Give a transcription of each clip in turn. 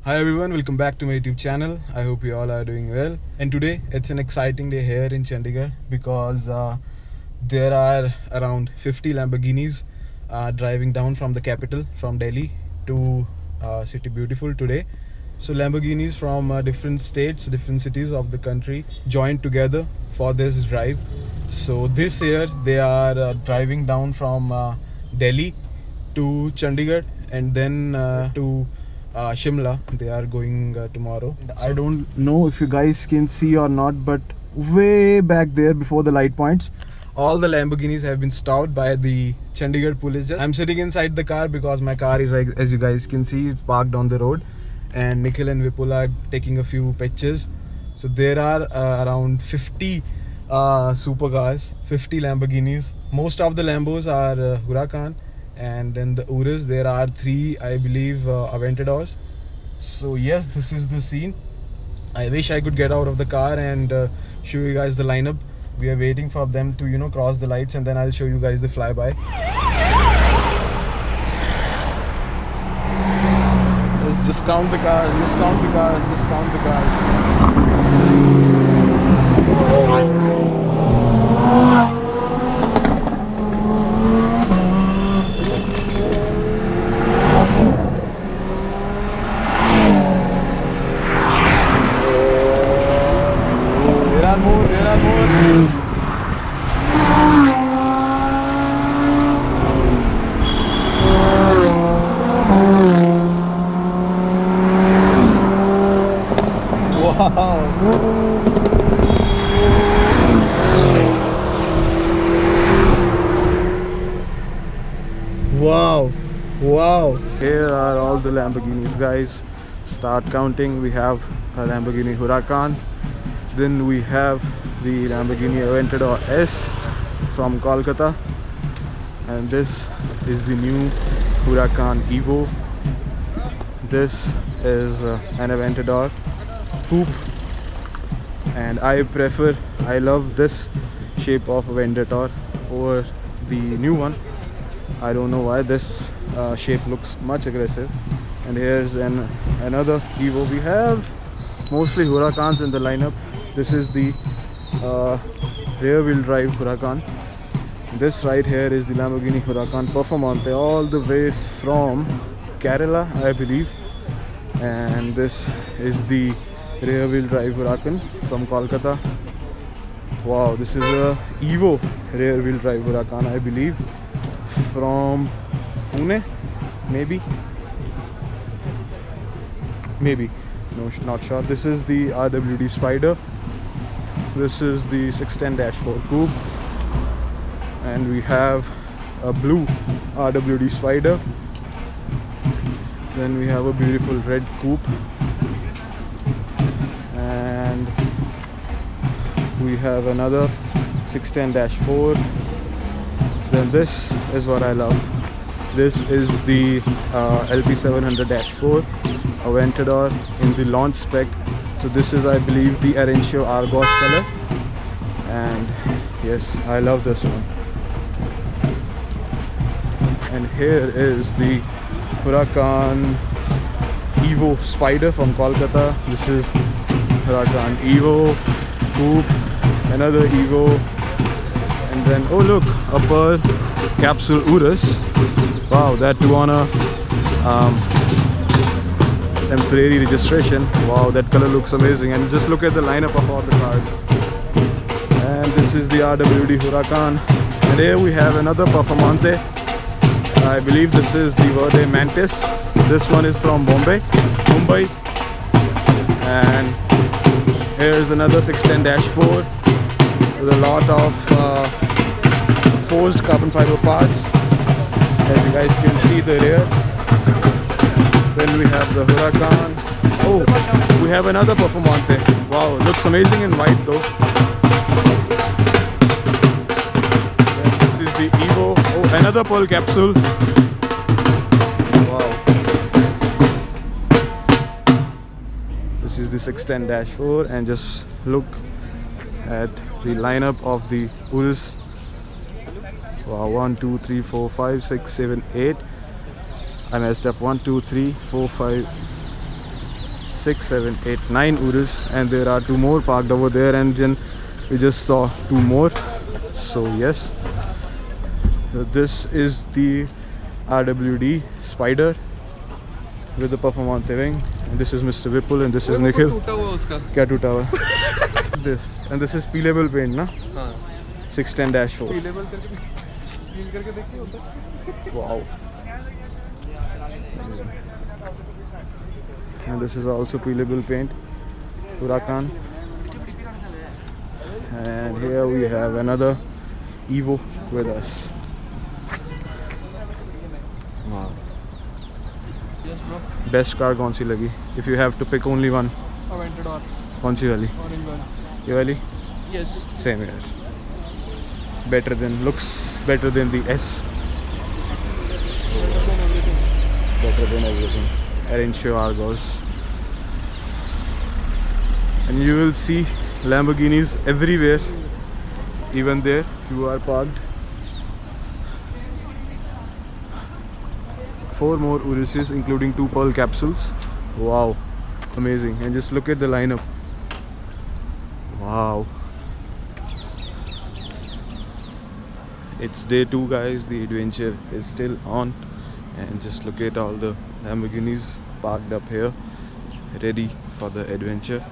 Hi everyone, welcome back to my YouTube channel. I hope you all are doing well. And today it's an exciting day here in Chandigarh because there are around 50 Lamborghinis driving down from the capital, from Delhi to City Beautiful today. So Lamborghinis from different states, different cities of the country joined together for this drive. So this year they are driving down from Delhi to Chandigarh and then to Shimla. They are going tomorrow. I don't know if you guys can see or not, but way back there before the light points, all the Lamborghinis have been stopped by the Chandigarh police. I'm sitting inside the car because my car is, like, as you guys can see, it's parked on the road, and Nikhil and Vipul are taking a few pictures. So there are around 50 supercars, 50 Lamborghinis. Most of the Lambos are Huracan, and then the Urus, there are 3, I believe, Aventadors. So yes, this is the scene. I wish I could get out of the car and show you guys the lineup. We are waiting for them to, cross the lights, and then I'll show you guys the flyby. Let's just count the cars, just count the cars, just count the cars. There are more. Wow. Here are all the Lamborghinis, guys. Start counting. We have a Lamborghini Huracan. Then we have the Lamborghini Aventador S from Kolkata. And this is the new Huracan Evo. This is an Aventador coupe. And I love this shape of Aventador over the new one. I don't know why this shape looks much aggressive. And here's another Evo. We have mostly Huracans in the lineup. This is the rear wheel drive Huracan. This right here is the Lamborghini Huracan Performante, all the way from Kerala, I believe. And this is the rear wheel drive Huracan from Kolkata. Wow, this is a Evo rear wheel drive Huracan, I believe, from Pune, maybe, no, not sure. This is the RWD Spider. This is the 610-4 coupe, and we have a blue RWD Spider. Then we have a beautiful red coupe, and we have another 610-4. Then this is what I love. This is the LP700-4 Aventador in the launch spec. So this is, I believe, the Arencio Argos color, and yes, I love this one. And here is the Huracan Evo Spider from Kolkata. This is Huracan Evo coupe, another Evo, and then, oh look, a Pearl Capsule Urus. Wow, that too on a temporary registration. Wow, that color looks amazing. And just look at the lineup of all the cars. And this is the RWD Huracan. And here we have another Performante. I believe this is the Verde Mantis. This one is from Mumbai. And here's another 610-4 with a lot of forged carbon fiber parts. As you guys can see, the rear. Then we have the Huracan. Oh, we have another Performante. Wow, looks amazing in white though. Then this is the Evo. Oh, another Pearl Capsule. Wow. This is the 610-4, and just look at the lineup of the Urus. Wow, 1, 2, 3, 4, 5, 6, 7, 8. I messed up. 1, 2, 3, 4, 5, 6, 7, 8, 9 Urus, and there are 2 more parked over there, and then we just saw 2 more. So yes, this is the RWD Spider with the performante wing, and this is Mr. Vipul, and this is Nikhil. Kya toota hua? This, and this is peelable paint, na? 610-4. Wow. And this is also peelable paint, Huracan. And here we have another Evo with us. Wow. Yes, bro. Best car kaun si lagi? If you have to pick only one. Aventador. Kaun si wali? Orange one. Ye wali? Yes. Same here. Better than, looks better than the S. Better than everything. Better than everything. Arencio Argos. And you will see Lamborghinis everywhere, even there if you are parked. 4 more Uruses, including 2 pearl capsules. Wow, amazing. And just look at the lineup. Wow. It's day 2, guys. The adventure is still on, and just look at all the Lamborghinis parked up here, ready for the adventure.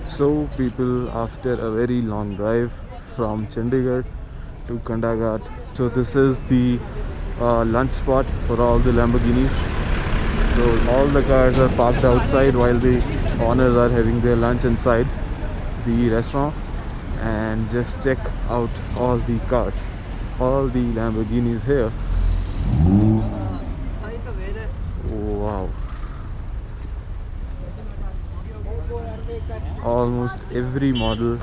So people, after a very long drive from Chandigarh to Kandaghat, so this is the lunch spot for all the Lamborghinis. So all the cars are parked outside while the owners are having their lunch inside the restaurant. And just check out all the cars, all the Lamborghinis here. Wow. Almost every model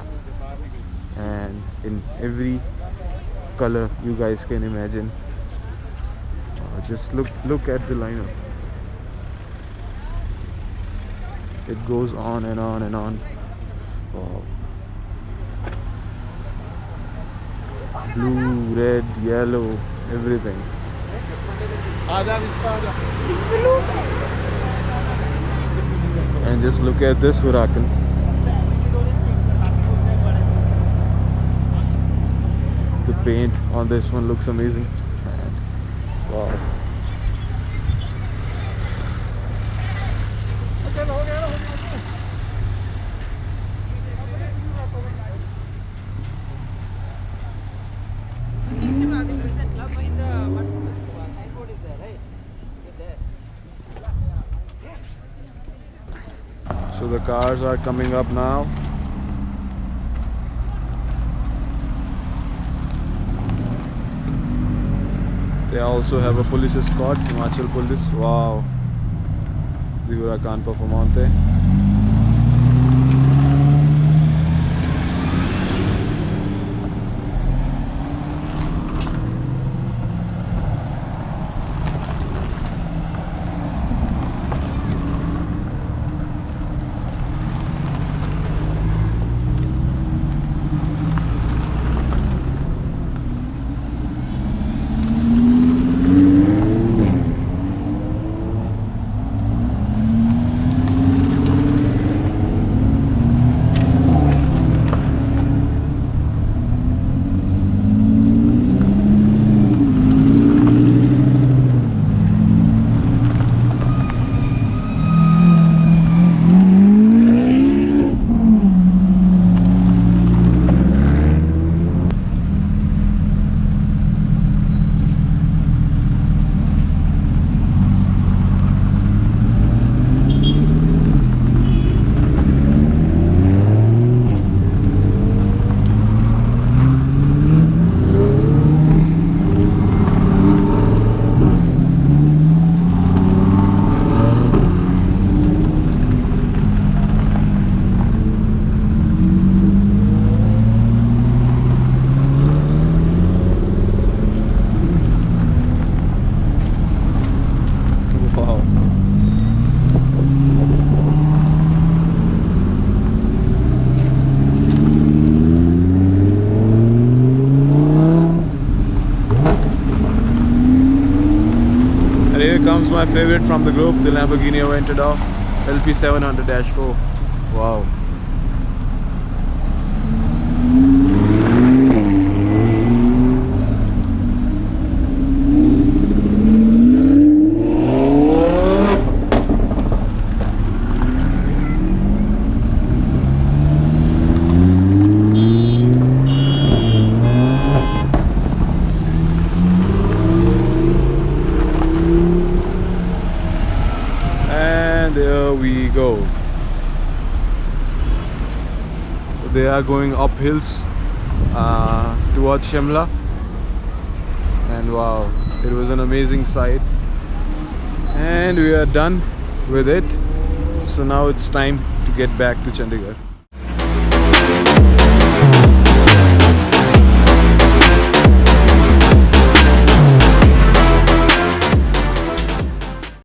and in every color you guys can imagine. Just look at the lineup. It goes on and on and on. Wow. Blue, red, yellow, everything. And just look at this Huracan. The paint on this one looks amazing. And wow. So the cars are coming up now. They also have a police escort, Himachal Police. Wow. The Huracan Performante. is my favorite from the group, the Lamborghini Aventador LP700-4. Wow. There we go. They are going up hills towards Shimla, and wow, it was an amazing sight. And we are done with it, so now it's time to get back to Chandigarh.